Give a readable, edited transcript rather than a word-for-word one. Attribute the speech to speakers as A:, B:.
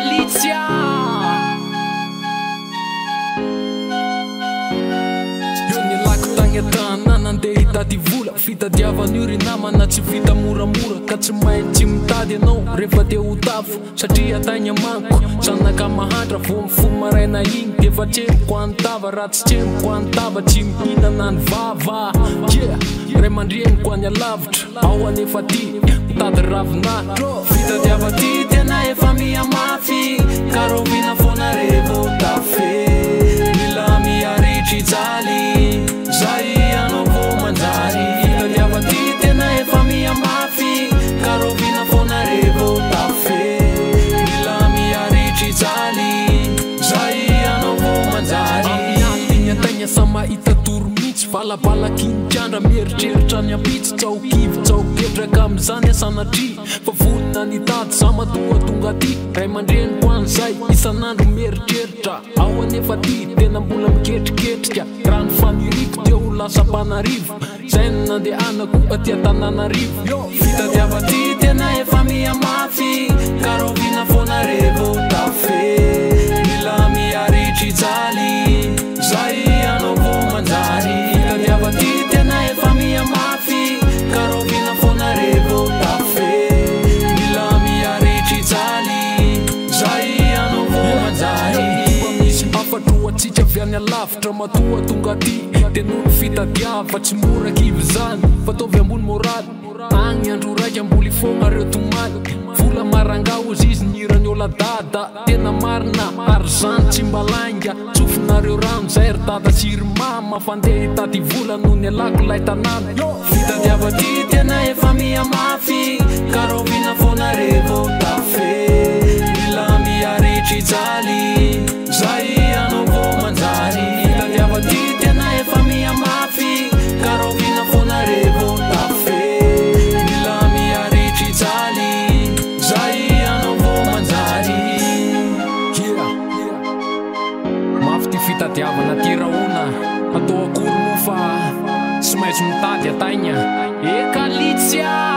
A: Galizia. Io ny lako tagny an-tany nandeha hitady vola, fitadiavana io ry namana tsy vita moramora, ka tsy maintsy mitady anao rehefa te ho tafo, satria tagny amanko zanaka mahantra vo mifo maraina igny defa tremoko antava, raha tsy tremoko antava tsy mihinana ny vava. Ray aman-dreniko any alavitra ao anefa ty mitady ravinahitra, fitadiava ty tena efa mihamafy, ka rovina foana revo tafe, mila miaritry jaly zay anao vo manjary. Fitadiava ty tena efa mihamafy, ka rovina foana revo tafe, mila miaritry jaly zay anao vo manjary. Amin'ny antegna sa mahita toro mihitsy, valabalakindrandra mieritreritra ny ampitsy, tsaokivy tsaoketraka am'izany asanatry, fa vonina nitady za matonga tonga ty. Ray aman-dreniko an'izay isan'andro mieritreritra, ao anefa ty tena mbola miketriketrika, raha ny faniriko teo ho lasa mpanarivo, zay ny nandehanako aty Antananarivo. Fitadiava ty tena efa mihamafy, ka rovina foana revo tafe, mila miaritry jaly zay anao vo manjary. Fitadiava ty tena efa mihamafy, ka rovina foana revo tafe, mila miaritry jaly zay anao vo manjary. Misy afatro atsika avy any alavitra matoa tonga ty, tenolo fitadiava tsy mora kivy zany, fataovy ambony moraly agny andro raiky amboly fogna reo tomaly, vola marangao izy izy nirany ola dada, tena marina ary zany tsy mbalanga, tsofinareo rano zay ry dada sy ry mama, fandeha hitady vola noho ny alako lay tanàna. Fitadiava ty tena efa mihamafy, ka rovina foana revo tafe, mila miaritry jaly zay anao vo manjary. Fitadiava ty tena efa mihamafy, ka rovina foana revo tafe, mila miaritry jaly zay anao vo manjary. Mafy ty fitadiavana ty rahoana, atao akory moa fa tsy maintsy mitady ataigna. Galizia.